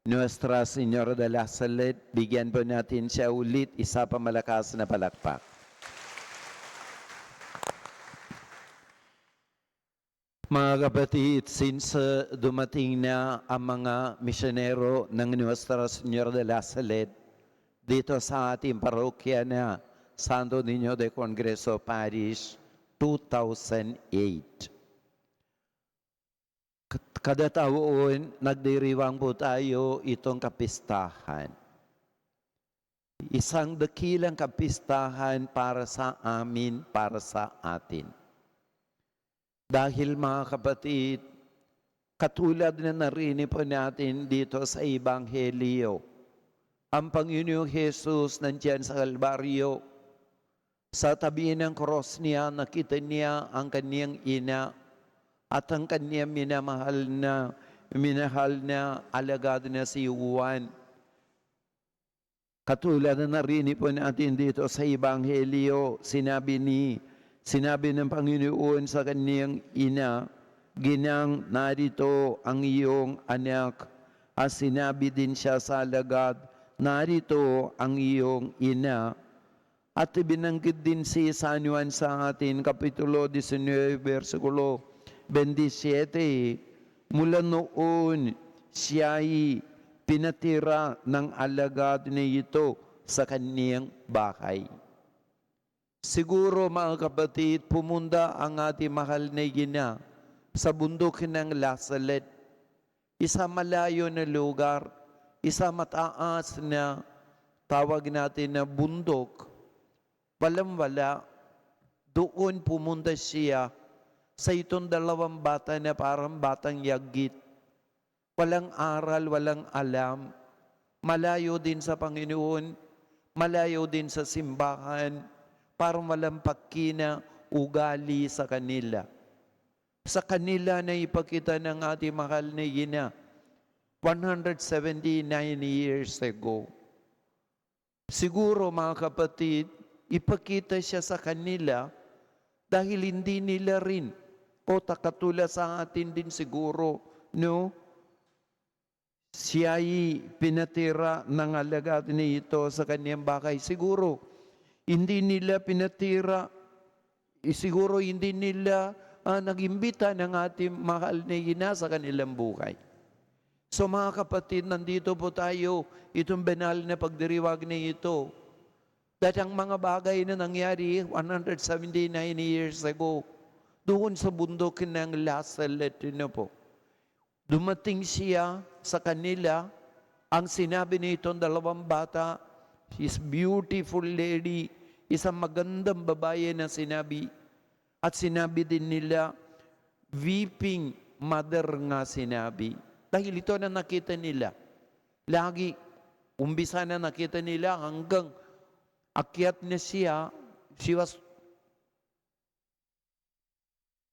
Nuestra Señora de la Salud, bigyan po natin siya ulit, isa pa malakas na palakpak. Mga kapatid, since dumating na ang mga misyonero ng Nuestra Señora de la Salud dito sa ating parokya na Santo Niño de Congreso Parish 2008. Kada taon, nagdiriwang po tayo itong kapistahan. Isang dakilang kapistahan para sa amin, para sa atin. Dahil mga kapatid, katulad na narinig po natin dito sa Ebanghelyo, ang Panginoong Jesus nandiyan sa Kalbaryo, sa tabi ng cross niya, nakita niya ang kaniyang ina at ang kaniyang minahal na alagad na si Juan. Katulad na narinig po natin dito sa Ebanghelyo, sinabi ng Panginoon sa kaniyang ina, "Ginang, narito ang iyong anak." At sinabi din siya sa alagad, "Narito ang iyong ina." At ibinanggit din si San Juan sa atin, Kapitulo 19, versikulo 27, mula noon siya'y pinatira ng alagad na ito sa kaniyang bahay. Siguro mga kapatid, pumunta ang ating mahal na ina sa bundok ng Lasalet. Isa malayo na lugar, isa mataas na tawag natin na bundok. Walang-wala, doon pumunta siya sa itong dalawang bata na parang batang yagit. Walang aral, walang alam. Malayo din sa Panginoon, malayo din sa simbahan, parang walang pakina ugali sa kanila. Sa kanila na ipakita ng ating mahal na ina 179 years ago. Siguro mga kapatid, ipakita siya sa kanila dahil hindi nila rin o takatulad sa atin din siguro, no? Siya'y pinatira ng alagad ni ito sa kaniyang bahay. Siguro, hindi nila pinatira, siguro hindi nila nag-imbita ng ating mahal na ina sa kanilang buhay. So mga kapatid, nandito po tayo, itong banal na pagdiriwag na ito. Dahil ang mga bagay na nangyari 179 years ago, doon sa bundok ng Lasalet na po. Dumating siya sa kanila, ang sinabi nitong dalawang bata, "She's beautiful lady," isang magandang babae na sinabi. At sinabi din nila, "Weeping mother" nga sinabi. Dahil ito na nakita nila. Lagi, umbisa na nakita nila hanggang akyat na siya, she was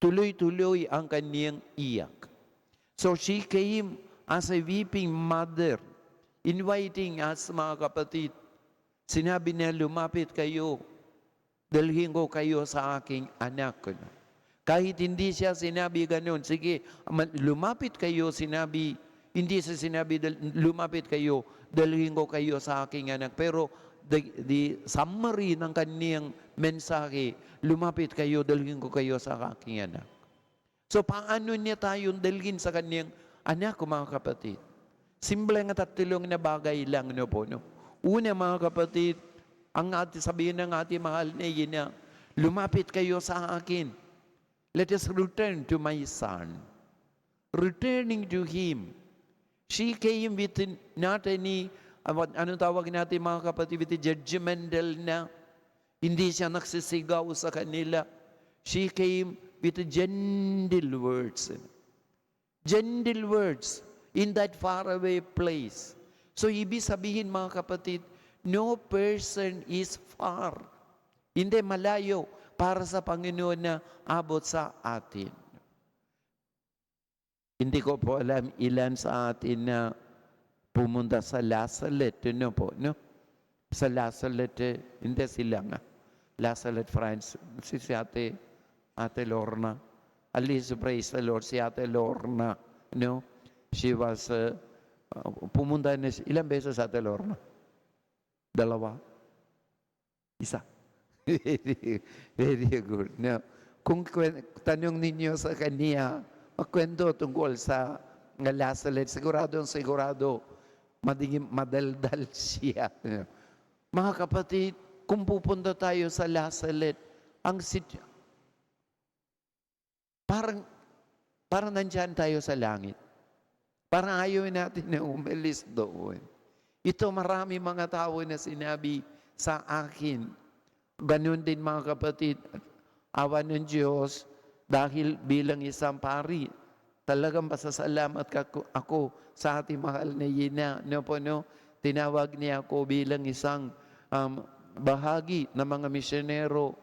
tuloy-tuloy ang kaniyang iyak. So she came as a weeping mother, inviting us mga kapatid. Sinabi niya, "Lumapit kayo, dalhin ko kayo sa aking anak." Kahit hindi siya sinabi ganun, "Sige, lumapit kayo," sinabi, hindi siya sinabi, "Lumapit kayo, dalhin ko kayo sa aking anak." Pero the summary ng kaniyang mensahe, "Lumapit kayo, dalhin ko kayo sa aking anak." So paano niya tayong dalhin sa kaniyang anak, mga kapatid? Simple nga tatlong na bagay lang, no po, no? Una, mga kapatid, ang sabihin ng ating mahal na ina, "Lumapit kayo sa akin. Let us return to my son." Returning to him. She came with not any, anong tawag natin mga kapatid, with judgmental na. Hindi siya nagsisigaw sa kanila. She came with gentle words. Gentle words in that faraway place. So ibig sabihin mga kapatid, no person is far. Hindi malayo para sa Panginoon na abot sa atin. Hindi ko po alam ilan sa atin na pumunta sa Lasalet, no po, no? Sa Lasalet, hindi sila nga. Lasalet, France, si Ate Lorna. At least praise the Lord, si Ate Lorna, no? She was pumunta na siya. Ilang beses sa Telorma? 2? 1? Very good. Now, kung tanong ninyo sa kanya, magkwento tungkol sa Lasalet, sigurado, madaldal siya. Mga kapatid, kung pupunta tayo sa Lasalet, parang nandyan tayo sa langit. Parang ayaw natin na umalis doon. Ito marami mga tao na sinabi sa akin. Ganun din mga kapatid, awa ng Diyos, dahil bilang isang pari, talagang pasasalamat ako sa ating mahal na Yina. Tinawag niya ako bilang isang bahagi ng mga misyonero.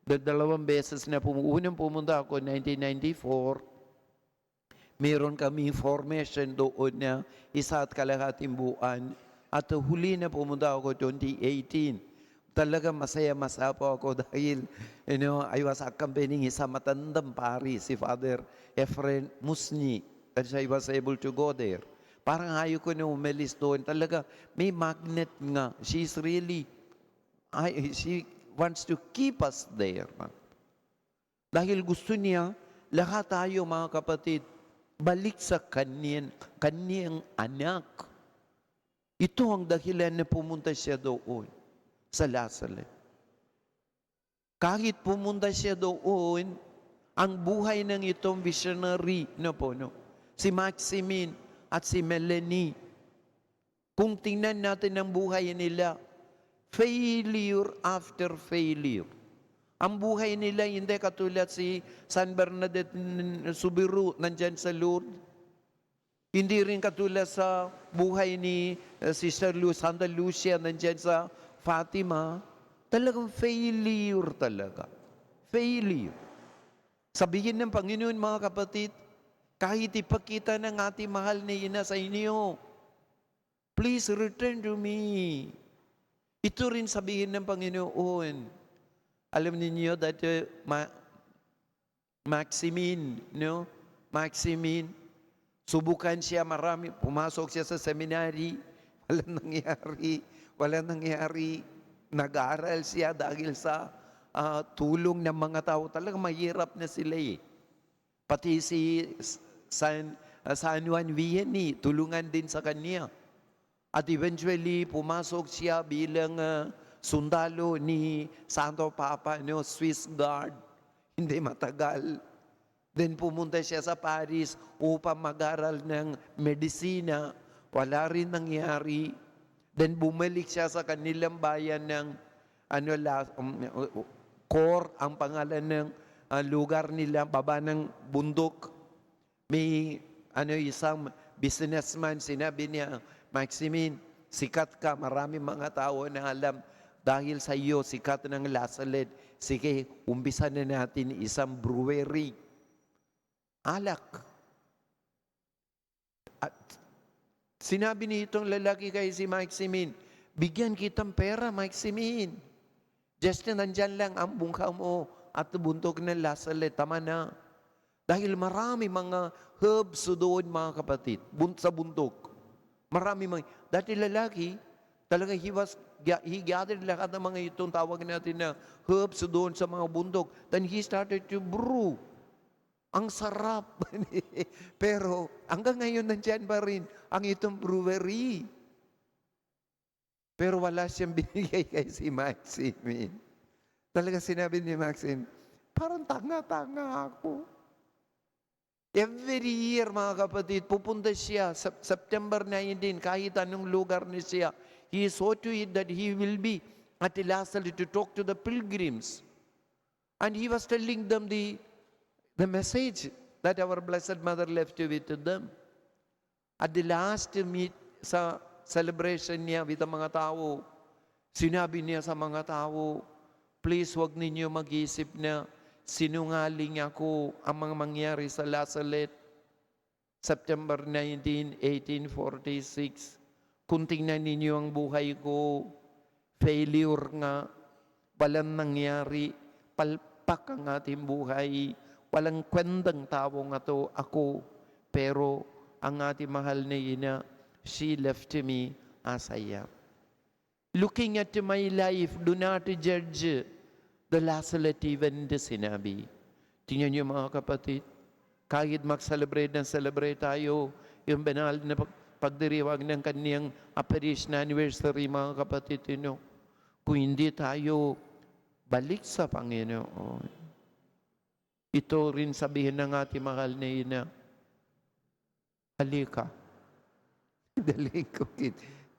2 beses na unang pumunta ako, 1994, meron kami formation doon na 1.5 buwan. At huli na pumunta ako 2018. Talagang masaya po ako dahil I was accompanying isang matandang pari, si Father Efren Musni. And I was able to go there. Parang ayaw ko na umalis doon. Talaga may magnet nga. She wants to keep us there. Dahil gusto niya, lahat tayo mga kapatid, balik sa kanyang anak. Ito ang dahilan na pumunta siya doon sa Lasalet. Kahit pumunta siya doon, ang buhay ng itong visionary, si Maximin at si Melanie, kung tingnan natin ang buhay nila, failure after failure. Ang buhay nila hindi katulad si San Bernadette Subiru nandyan sa Lourdes. Hindi rin katulad sa buhay ni Sister Santa Lucia nandyan sa Fatima. Talagang failure talaga. Failure. Sabihin ng Panginoon mga kapatid, kahit ipakita ng ating mahal na Ina sa inyo, please return to me. Ito rin sabihin ng Panginoon. Alam niyo dati Maximin, subukan siya marami, pumasok siya sa seminary, walang nangyari. Nag-aaral siya dahil sa tulong ng mga tao. Talagang mahirap na sila eh. Pati si San Juan Vianney, tulungan din sa kanya. At eventually, pumasok siya bilang sundalo ni Santo Papa, Swiss Guard. Hindi matagal. Then pumunta siya sa Paris upang mag-aral ng medisina. Wala rin nangyari. Then bumalik siya sa kanilang bayan ng Cor, ang pangalan ng lugar nila, baba ng bundok. May isang businessman, sinabi niya, Maximin, sikat ka, marami mga tao na alam. Dahil sa iyo, sikat ng Lasalet, sige, umpisa na natin isang brewery. Alak. At sinabi nitong lalaki kay si Maximin, bigyan kitang pera, Maximin. Just na nandyan lang ang bungka mo at bundok ng Lasalet, tama na. Dahil marami mga herbs doon mga kapatid, sa bundok. Marami mga, dati lalaki, talaga he gathered lahat ng mga itong tawag natin na herbs doon sa mga bundok. Then he started to brew. Ang sarap. Pero hanggang ngayon nandyan pa rin ang itong brewery. Pero wala siyang binigay kay si Maxine. Talaga sinabi ni Maxine, parang tanga-tanga ako. Every year, mga kapatid, pupunta siya sa September 19, kahit anong lugar ni siya. He saw to it that he will be at the Lasalle to talk to the pilgrims. And he was telling them the message that our Blessed Mother left with to them. At the last meet sa celebration niya with the mga tao, sinabi niya sa mga tao, please wag ninyo mag-isip na sinungaling ako ang mga mangyari sa Lasalle, September 19, 1846. Kung tingnan ninyo ang buhay ko, failure nga, walang nangyari, palpak ang ating buhay, walang kwentang tao nga to ako, pero ang ating mahal na Ina, she left me as I am. Looking at my life, do not judge the last event, sinabi. Tingnan niyo mga kapatid, kahit mag-celebrate tayo, yung banal na pagdiriwag ng kaniyang apparition anniversary, mga kapatid, kung hindi tayo balik sa Panginoon, ito rin sabihin ng ating mahal na ina, halika,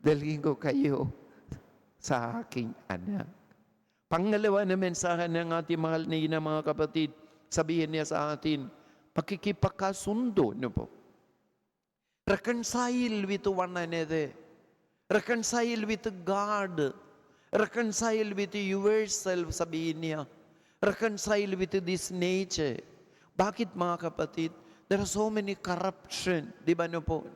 dalhin ko kayo sa aking anak. Pangalawa na mensahe ng ating mahal na ina, mga kapatid, sabihin niya sa atin, pakikipagkasundo, po. Reconcile with one another. Reconcile with God. Reconcile with yourself, sabihin niya. Reconcile with this nature. Bakit, mga kapatid? There are so many corruption. Di ba po?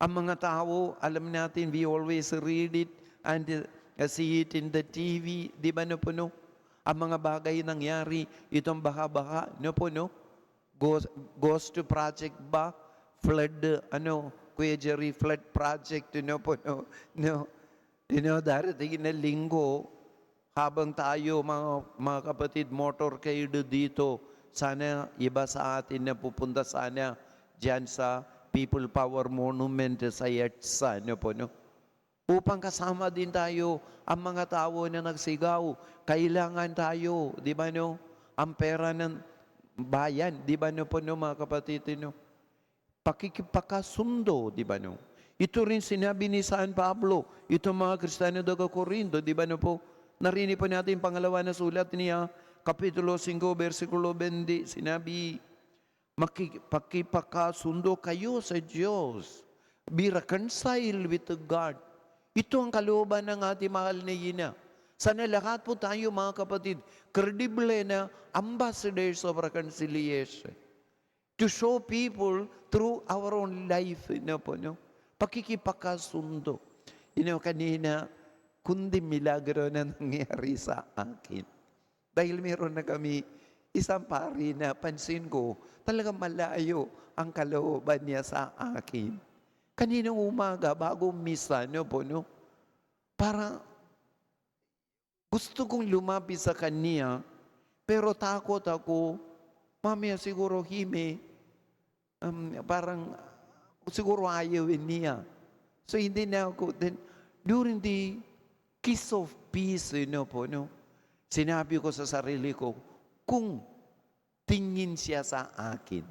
Ang mga tao, alam natin, we always read it and see it in the TV. Di ba po? Ang mga bagay nangyari, itong baka-baka, Ghost Project ba? Flood, Kuya Jerry, flood project, darating na linggo, habang tayo, mga kapatid, motorcade dito, sana iba sa atin na pupunta sana dyan sa People Power Monument sa EDSA, upang kasama din tayo ang mga tao na nagsigaw. Kailangan tayo, di ba ang pera ng bayan, di ba mga kapatid, pakikipagkasundo, di ba Ito rin sinabi ni San Pablo, ito mga Kristiyano daga Corinto, di ba narinig po natin pangalawa na sulat niya, Kapitulo 5, versikulo 20, sinabi, pakipagkasundo kayo sa Diyos. Be reconciled with God. Ito ang kalooban ng ating mahal na ina. Sana lahat po tayo, mga kapatid, credible na ambassadors of reconciliation. To show people through our own life, pakikipagkasundo. Kanina, kundi milagro na nangyari sa akin. Dahil meron na kami isang pari na pansin ko, talagang malayo ang kalooban niya sa akin. Kaninang umaga, bago misa, parang gusto kong lumapit sa kanya, pero takot ako, mamaya siguro parang siguro ayawin niya. So hindi na ako, then during the kiss of peace, sinabi ko sa sarili ko, kung tingin siya sa akin,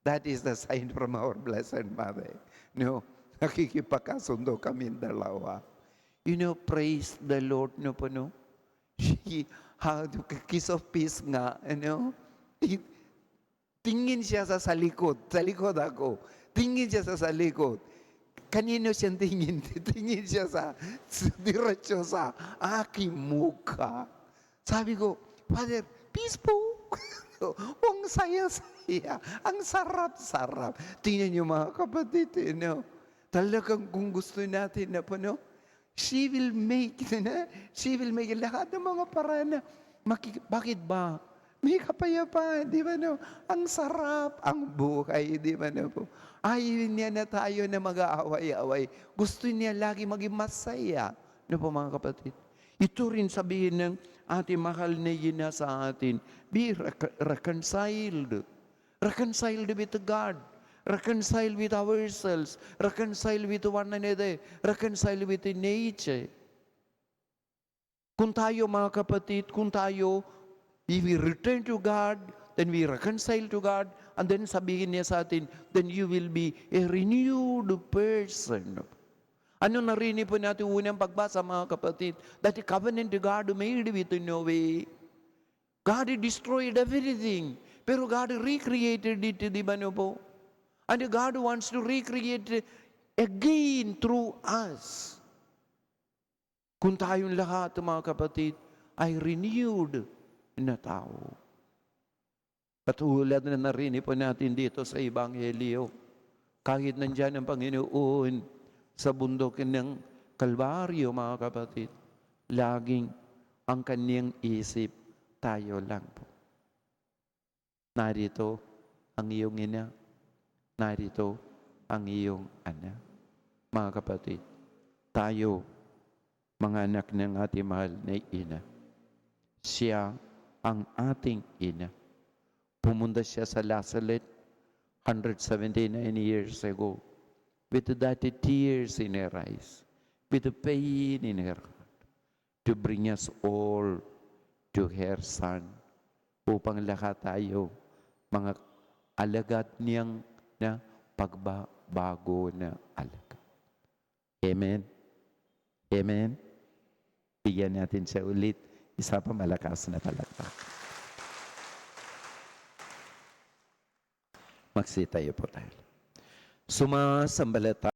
that is the sign from our Blessed Mother. Nakikipagkasundo kami dalawa. Praise the Lord, She had kiss of peace nga, tingin siya sa likod ako. Tingin siya sa likod. Kanino siyang tingin? Tingin siya diretso sa aking mukha. Sabi ko, Father, peace po. Ang saya-saya. Ang sarap-sarap. Tingnan niyo mga kapatid, talagang kung gusto natin she will make lahat ng mga paraan na, bakit ba? May kapayapaan, di ba Ang sarap, ang buhay, di ba po? Ayaw niya na tayo na mag-aaway-away. Gusto niya lagi maging masaya. Po mga kapatid? Ito rin sabihin ng ating mahal na ina sa atin, be reconciled. Reconciled with God. Reconcile with ourselves. Reconcile with one another. Reconcile with the nature. Kung tayo, mga kapatid, if we return to God, then we reconcile to God, and then sabihin niya sa atin, then you will be a renewed person. Ano narinig po natin unang pagbasa, mga kapatid? That the covenant God made with Noah. God destroyed everything, pero God recreated it, di ba po? And God wants to recreate again through us. Kung tayong lahat, mga kapatid, ay renewed na tao. Katulad na narinig po natin dito sa Ebanghelyo, kahit nandyan ang Panginoon sa bundok ng Kalbaryo, mga kapatid, laging ang kanyang isip, tayo lang po. Narito ang iyong ina. Narito ang iyong anak. mga kapatid, tayo, mga anak ng ating mahal na ina, siya ang ating ina. Pumunta siya sa Nazareth 179 years ago with that tears in her eyes, with the pain in her heart, to bring us all to her Son, upang lahat tayo, mga alagad niyang na pagbabago na alagad. Amen? Amen? Bigyan natin siya ulit. Isa pa malakas na palakpak. Magsitayo po tayo. Sumasambalata